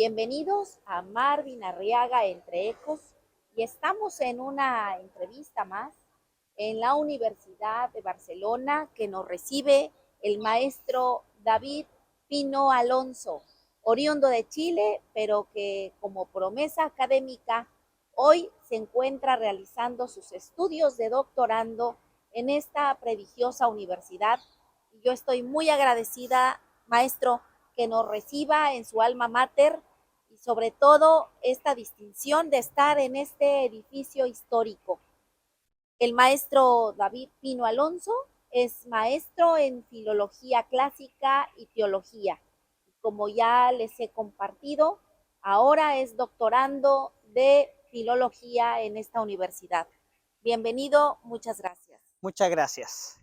Bienvenidos a Marvin Arriaga Entre Ecos y estamos en una entrevista más en la Universidad de Barcelona que nos recibe el maestro David Pino Alonso, oriundo de Chile, pero que como promesa académica hoy se encuentra realizando sus estudios de doctorando en esta prestigiosa universidad. Y yo estoy muy agradecida, maestro, que nos reciba en su alma mater y sobre todo esta distinción de estar en este edificio histórico. El maestro David Pino Alonso es maestro en filología clásica y teología. Como ya les he compartido, ahora es doctorando de filología en esta universidad. Bienvenido, muchas gracias. Muchas gracias.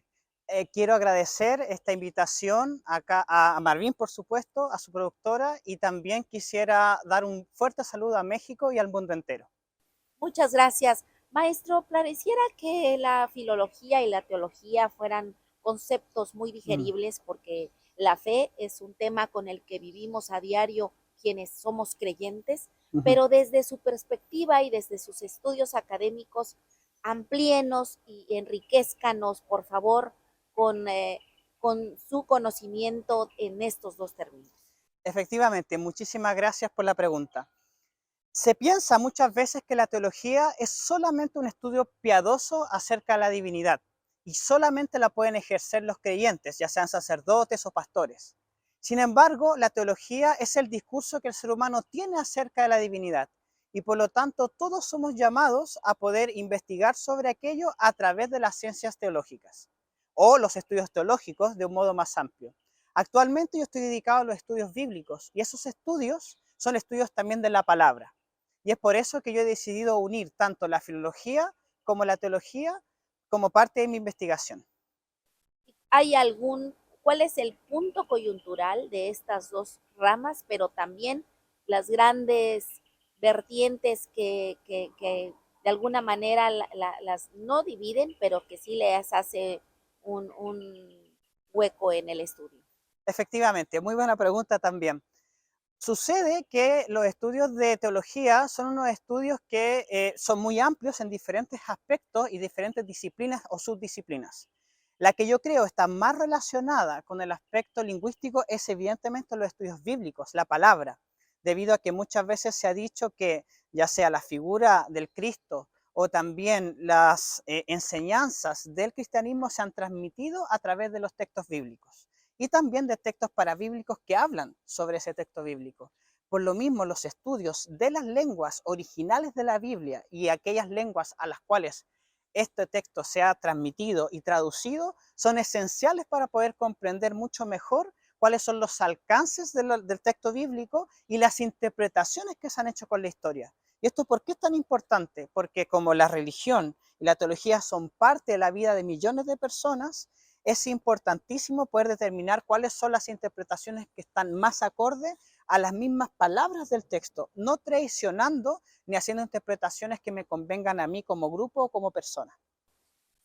Quiero agradecer esta invitación acá a Marvin, por supuesto, a su productora, y también quisiera dar un fuerte saludo a México y al mundo entero. Muchas gracias. Maestro, pareciera que la filología y la teología fueran conceptos muy Mm. digeribles porque la fe es un tema con el que vivimos a diario quienes somos creyentes, Ujú. pero desde su perspectiva y desde sus estudios académicos, amplíenos y enriquezcanos, por favor, con su conocimiento en estos dos términos. Efectivamente, muchísimas gracias por la pregunta. Se piensa muchas veces que la teología es solamente un estudio piadoso acerca de la divinidad y solamente la pueden ejercer los creyentes, ya sean sacerdotes o pastores. Sin embargo, la teología es el discurso que el ser humano tiene acerca de la divinidad y por lo tanto todos somos llamados a poder investigar sobre aquello a través de las ciencias teológicas o los estudios teológicos de un modo más amplio. Actualmente yo estoy dedicado a los estudios bíblicos y esos estudios son estudios también de la palabra. Y es por eso que yo he decidido unir tanto la filología como la teología como parte de mi investigación. ¿Hay algún, cuál es el punto coyuntural de estas dos ramas, pero también las grandes vertientes que de alguna manera las no dividen, pero que sí les hace un hueco en el estudio? Efectivamente, muy buena pregunta también. Sucede que los estudios de teología son unos estudios que son muy amplios en diferentes aspectos y diferentes disciplinas o subdisciplinas. La que yo creo está más relacionada con el aspecto lingüístico es evidentemente los estudios bíblicos, la palabra, debido a que muchas veces se ha dicho que ya sea la figura del Cristo o también las enseñanzas del cristianismo se han transmitido a través de los textos bíblicos y también de textos parabíblicos que hablan sobre ese texto bíblico. Por lo mismo, los estudios de las lenguas originales de la Biblia y aquellas lenguas a las cuales este texto se ha transmitido y traducido son esenciales para poder comprender mucho mejor cuáles son los alcances del texto bíblico y las interpretaciones que se han hecho con la historia. ¿Y esto por qué es tan importante? Porque como la religión y la teología son parte de la vida de millones de personas, es importantísimo poder determinar cuáles son las interpretaciones que están más acordes a las mismas palabras del texto, no traicionando ni haciendo interpretaciones que me convengan a mí como grupo o como persona.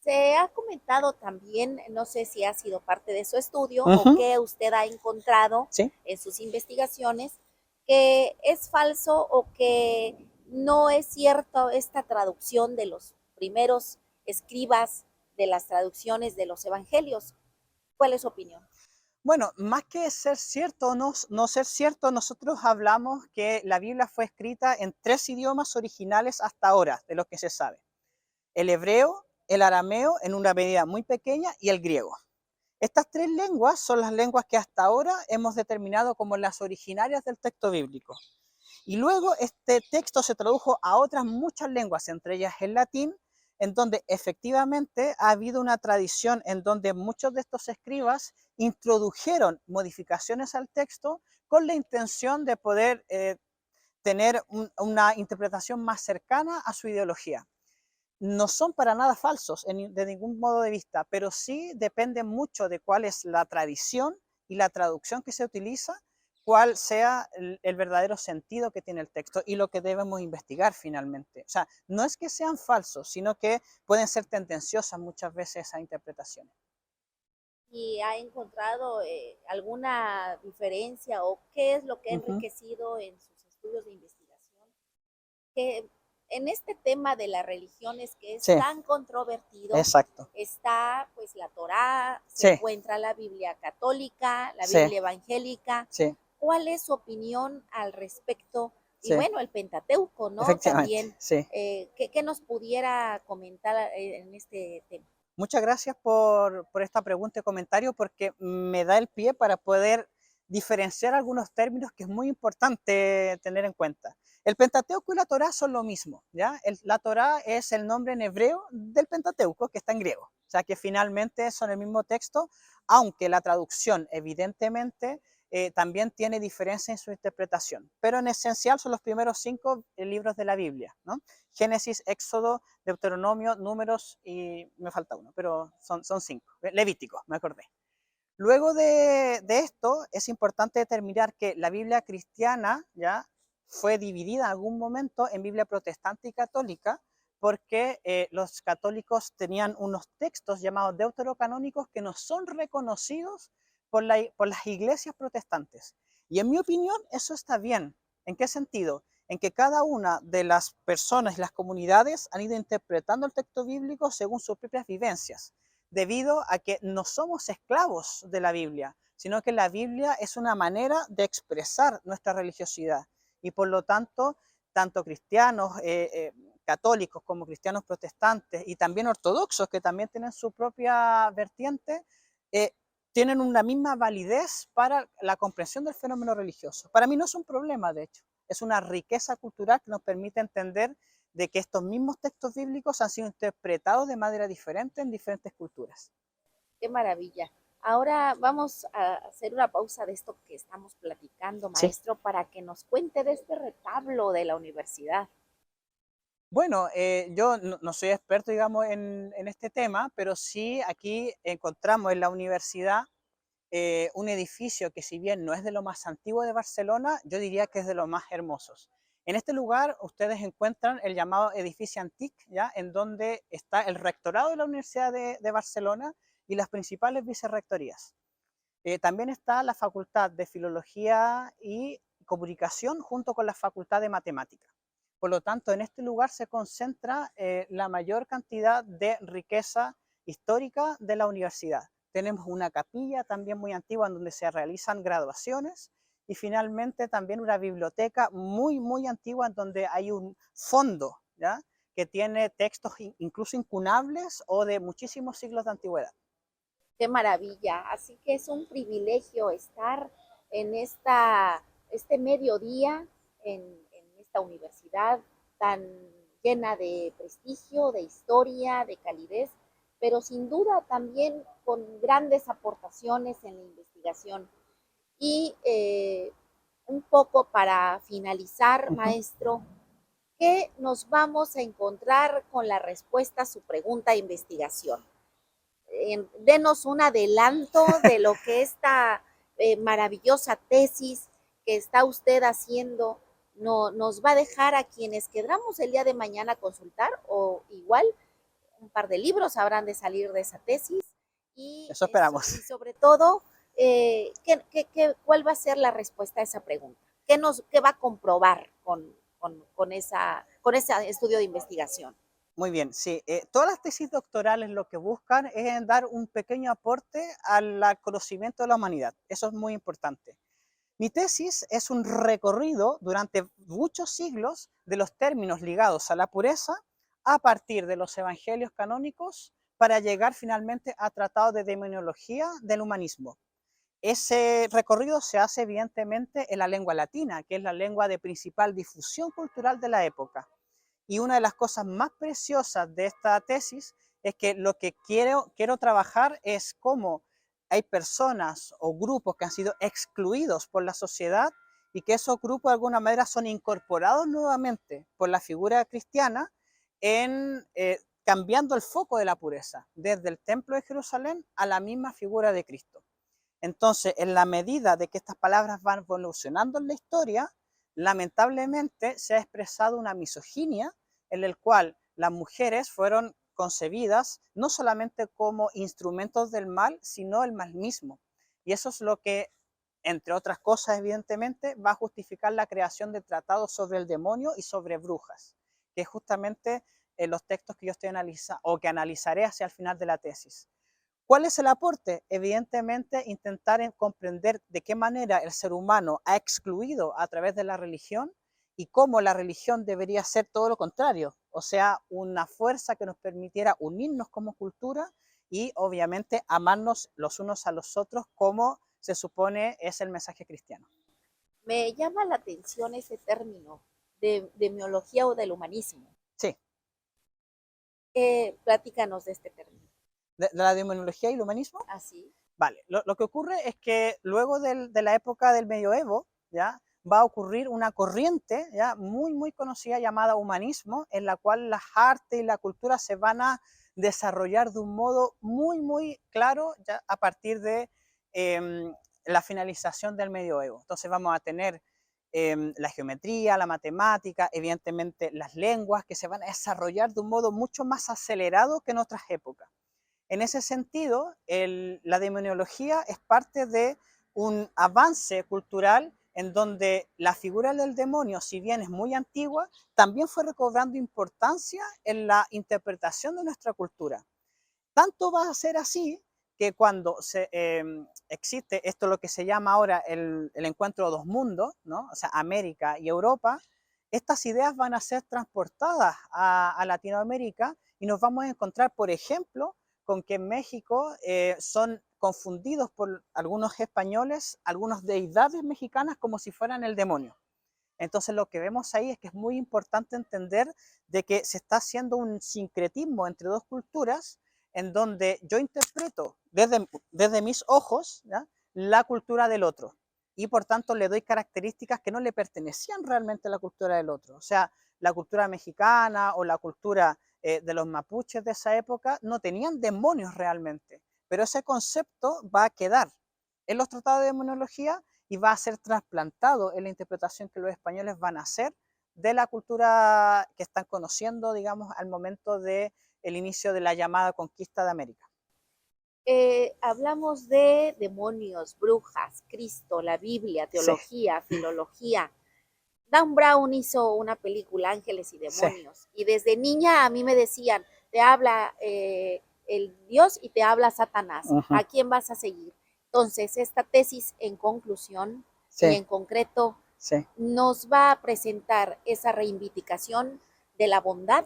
Se ha comentado también, no sé si ha sido parte de su estudio o Ujú. que usted ha encontrado ¿Sí? en sus investigaciones, que es falso o que no es cierto esta traducción de los primeros escribas de las traducciones de los evangelios. ¿Cuál es su opinión? Bueno, más que ser cierto o no ser cierto, nosotros hablamos que la Biblia fue escrita en 3 idiomas originales hasta ahora, de lo que se sabe. El hebreo, el arameo en una medida muy pequeña y el griego. Estas 3 lenguas son las lenguas que hasta ahora hemos determinado como las originarias del texto bíblico. Y luego este texto se tradujo a otras muchas lenguas, entre ellas el latín, en donde efectivamente ha habido una tradición en donde muchos de estos escribas introdujeron modificaciones al texto con la intención de poder tener una interpretación más cercana a su ideología. No son para nada falsos de ningún modo de vista, pero sí depende mucho de cuál es la tradición y la traducción que se utiliza, cuál sea el verdadero sentido que tiene el texto y lo que debemos investigar finalmente. O sea, no es que sean falsos, sino que pueden ser tendenciosas muchas veces esas interpretaciones. ¿Y ha encontrado alguna diferencia o qué es lo que ha Ujú. enriquecido en sus estudios de investigación, que en este tema de las religiones que es Sí, tan controvertido, exacto. está pues la Torá, se Sí, encuentra la Biblia católica, la sí, Biblia evangélica. sí, ¿Cuál es su opinión al respecto? Y sí, bueno, el Pentateuco, ¿no? efectivamente, También, sí. ¿qué nos pudiera comentar en este tema? Muchas gracias por esta pregunta y comentario porque me da el pie para poder diferenciar algunos términos que es muy importante tener en cuenta. El Pentateuco y la Torá son lo mismo, ¿ya? La Torá es el nombre en hebreo del Pentateuco, que está en griego. O sea que finalmente son el mismo texto, aunque la traducción evidentemente también tiene diferencia en su interpretación. Pero en esencial son los primeros 5 libros de la Biblia, ¿no? Génesis, Éxodo, Deuteronomio, Números y me falta uno, pero son 5. Levítico, me acordé. Luego de esto, es importante determinar que la Biblia cristiana ya fue dividida en algún momento en Biblia protestante y católica, porque los católicos tenían unos textos llamados deuterocanónicos que no son reconocidos por las iglesias protestantes. Y en mi opinión, eso está bien. ¿En qué sentido? En que cada una de las personas y las comunidades han ido interpretando el texto bíblico según sus propias vivencias, debido a que no somos esclavos de la Biblia, sino que la Biblia es una manera de expresar nuestra religiosidad. Y por lo tanto, tanto cristianos católicos como cristianos protestantes y también ortodoxos, que también tienen su propia vertiente, eh, tienen una misma validez para la comprensión del fenómeno religioso. Para mí no es un problema, de hecho, es una riqueza cultural que nos permite entender de que estos mismos textos bíblicos han sido interpretados de manera diferente en diferentes culturas. Qué maravilla. Ahora vamos a hacer una pausa de esto que estamos platicando, Sí. maestro, para que nos cuente de este retablo de la universidad. Bueno, yo no soy experto, digamos, en este tema, pero sí aquí encontramos en la universidad un edificio que si bien no es de lo más antiguo de Barcelona, yo diría que es de los más hermosos. En este lugar ustedes encuentran el llamado edificio Antic, ¿ya? En donde está el rectorado de la Universidad de Barcelona y las principales vicerrectorías. También está la Facultad de Filología y Comunicación junto con la Facultad de Matemática. Por lo tanto, en este lugar se concentra la mayor cantidad de riqueza histórica de la universidad. Tenemos una capilla también muy antigua en donde se realizan graduaciones y finalmente también una biblioteca muy, muy antigua en donde hay un fondo, ¿ya? Que tiene textos incluso incunables o de muchísimos siglos de antigüedad. Qué maravilla. Así que es un privilegio estar en este mediodía en esta universidad tan llena de prestigio, de historia, de calidez, pero sin duda también con grandes aportaciones en la investigación. Y un poco para finalizar, Uh -huh. maestro, ¿qué nos vamos a encontrar con la respuesta a su pregunta de investigación? Denos un adelanto de lo que esta maravillosa tesis que está usted haciendo nos va a dejar a quienes queramos el día de mañana consultar, o igual un par de libros habrán de salir de esa tesis Eso esperamos. y sobre todo, ¿cuál va a ser la respuesta a esa pregunta? ¿Qué va a comprobar con ese estudio de investigación? Muy bien, sí. Todas las tesis doctorales lo que buscan es dar un pequeño aporte al conocimiento de la humanidad. Eso es muy importante. Mi tesis es un recorrido durante muchos siglos de los términos ligados a la pureza a partir de los evangelios canónicos para llegar finalmente a tratados de demonología del humanismo. Ese recorrido se hace evidentemente en la lengua latina, que es la lengua de principal difusión cultural de la época. Y una de las cosas más preciosas de esta tesis es que lo que quiero trabajar es cómo hay personas o grupos que han sido excluidos por la sociedad y que esos grupos de alguna manera son incorporados nuevamente por la figura cristiana en cambiando el foco de la pureza, desde el templo de Jerusalén a la misma figura de Cristo. Entonces, en la medida de que estas palabras van evolucionando en la historia, lamentablemente se ha expresado una misoginia en la cual las mujeres fueron concebidas no solamente como instrumentos del mal, sino el mal mismo. Y eso es lo que entre otras cosas, evidentemente, va a justificar la creación de tratados sobre el demonio y sobre brujas, que es justamente los textos que yo estoy analizando o que analizaré hacia el final de la tesis. ¿Cuál es el aporte? Evidentemente, intentar comprender de qué manera el ser humano ha excluido a través de la religión y cómo la religión debería ser todo lo contrario, o sea, una fuerza que nos permitiera unirnos como cultura y obviamente amarnos los unos a los otros como se supone es el mensaje cristiano. Me llama la atención ese término de demiología o del humanismo. Sí, Platícanos de este término. de la demonología y el humanismo. Así. Vale, lo que ocurre es que luego de la época del medioevo, ¿ya? Va a ocurrir una corriente ya muy conocida llamada humanismo, en la cual las artes y la cultura se van a desarrollar de un modo muy claro ya a partir de la finalización del medioevo. Entonces vamos a tener la geometría, la matemática, evidentemente las lenguas que se van a desarrollar de un modo mucho más acelerado que en otras épocas. En ese sentido, la demonología es parte de un avance cultural en donde la figura del demonio, si bien es muy antigua, también fue recobrando importancia en la interpretación de nuestra cultura. Tanto va a ser así que cuando existe esto lo que se llama ahora el encuentro de dos mundos, ¿no? O sea, América y Europa, estas ideas van a ser transportadas a Latinoamérica y nos vamos a encontrar, por ejemplo, con que en México son confundidos por algunos españoles, algunas deidades mexicanas como si fueran el demonio. Entonces lo que vemos ahí es que es muy importante entender de que se está haciendo un sincretismo entre dos culturas en donde yo interpreto desde mis ojos, ¿ya?, la cultura del otro y por tanto le doy características que no le pertenecían realmente a la cultura del otro. O sea, la cultura mexicana o la cultura de los mapuches de esa época no tenían demonios realmente, pero ese concepto va a quedar en los tratados de demonología y va a ser trasplantado en la interpretación que los españoles van a hacer de la cultura que están conociendo, digamos, al momento del inicio de la llamada conquista de América. Hablamos de demonios, brujas, Cristo, la Biblia, Sí, teología, filología. Dan Brown hizo una película, Ángeles y sí, Demonios, y desde niña a mí me decían, te habla el Dios y te habla Satanás, uh-huh, ¿a quién vas a seguir? Entonces, esta tesis en conclusión y sí, en concreto sí. nos va a presentar esa reivindicación de la bondad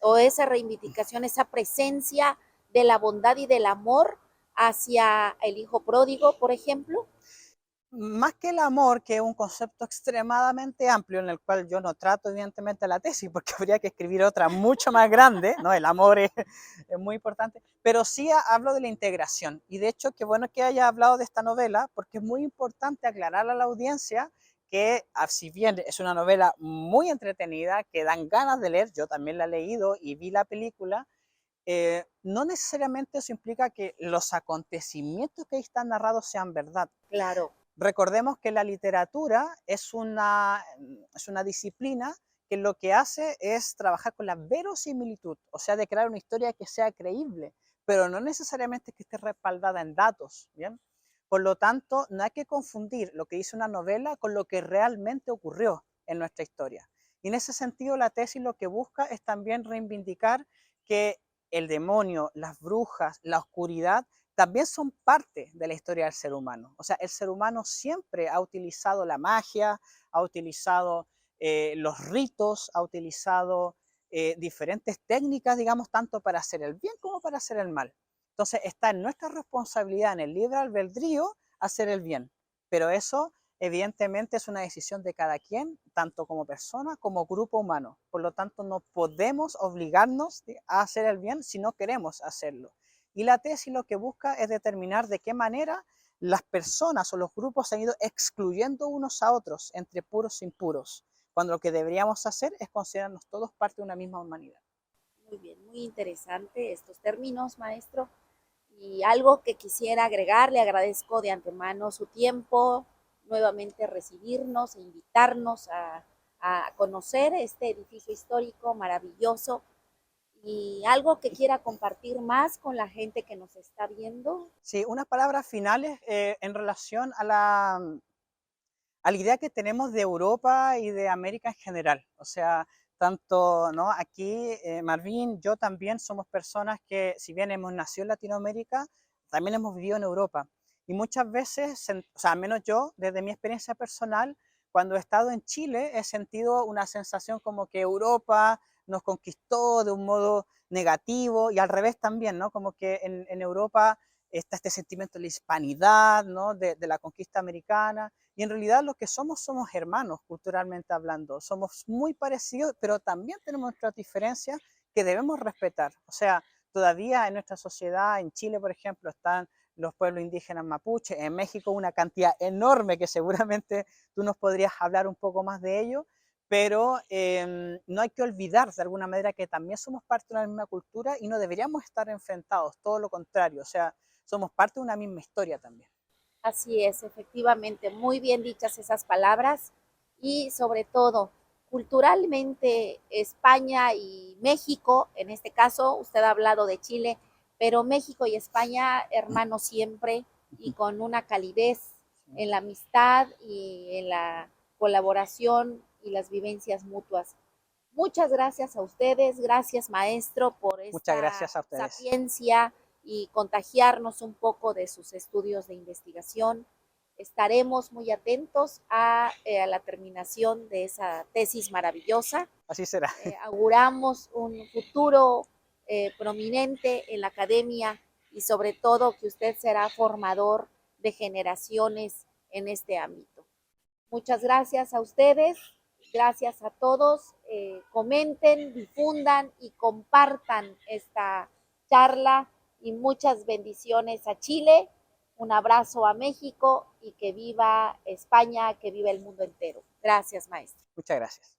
o esa reivindicación, esa presencia de la bondad y del amor hacia el hijo pródigo, por ejemplo. Más que el amor, que es un concepto extremadamente amplio en el cual yo no trato evidentemente la tesis porque habría que escribir otra mucho más grande, ¿no? El amor es muy importante, pero sí hablo de la integración y de hecho qué bueno que haya hablado de esta novela porque es muy importante aclarar a la audiencia que si bien es una novela muy entretenida, que dan ganas de leer, yo también la he leído y vi la película, no necesariamente eso implica que los acontecimientos que ahí están narrados sean verdad. Claro. Recordemos que la literatura es una disciplina que lo que hace es trabajar con la verosimilitud, o sea, de crear una historia que sea creíble, pero no necesariamente que esté respaldada en datos, ¿bien? Por lo tanto, no hay que confundir lo que dice una novela con lo que realmente ocurrió en nuestra historia. Y en ese sentido, la tesis lo que busca es también reivindicar que el demonio, las brujas, la oscuridad también son parte de la historia del ser humano. O sea, el ser humano siempre ha utilizado la magia, ha utilizado los ritos, ha utilizado diferentes técnicas, digamos, tanto para hacer el bien como para hacer el mal. Entonces, está en nuestra responsabilidad, en el libre albedrío, hacer el bien. Pero eso, evidentemente, es una decisión de cada quien, tanto como persona como grupo humano. Por lo tanto, no podemos obligarnos a hacer el bien si no queremos hacerlo. Y la tesis lo que busca es determinar de qué manera las personas o los grupos se han ido excluyendo unos a otros entre puros e impuros, cuando lo que deberíamos hacer es considerarnos todos parte de una misma humanidad. Muy bien, muy interesante estos términos, maestro. Y algo que quisiera agregar, le agradezco de antemano su tiempo, nuevamente recibirnos e invitarnos a conocer este edificio histórico maravilloso y algo que quiera compartir más con la gente que nos está viendo. Sí, unas palabras finales en relación a la idea que tenemos de Europa y de América en general. O sea, tanto ¿no? aquí, Marvin, yo también somos personas que, si bien hemos nacido en Latinoamérica, también hemos vivido en Europa. Y muchas veces, o sea, al menos yo, desde mi experiencia personal, cuando he estado en Chile, he sentido una sensación como que Europa nos conquistó de un modo negativo y al revés también, ¿no? Como que en Europa está este sentimiento de la hispanidad, ¿no? De la conquista americana. Y en realidad lo que somos hermanos culturalmente hablando. Somos muy parecidos, pero también tenemos nuestras diferencias que debemos respetar. O sea, todavía en nuestra sociedad, en Chile, por ejemplo, están los pueblos indígenas mapuche, en México una cantidad enorme que seguramente tú nos podrías hablar un poco más de ello, pero no hay que olvidar de alguna manera que también somos parte de una misma cultura y no deberíamos estar enfrentados, todo lo contrario, o sea, somos parte de una misma historia también. Así es, efectivamente, muy bien dichas esas palabras y sobre todo, culturalmente España y México, en este caso, usted ha hablado de Chile, pero México y España, hermanos siempre y con una calidez en la amistad y en la colaboración y las vivencias mutuas. Muchas gracias a ustedes, gracias maestro por Muchas esta gracias a ustedes. sapiencia y contagiarnos un poco de sus estudios de investigación. Estaremos muy atentos a la terminación de esa tesis maravillosa. Así será. Auguramos un futuro prominente en la academia y sobre todo que usted será formador de generaciones en este ámbito. Muchas gracias a ustedes, gracias a todos. Comenten, difundan y compartan esta charla y muchas bendiciones a Chile. Un abrazo a México y que viva España, que viva el mundo entero. Gracias, maestro. Muchas gracias.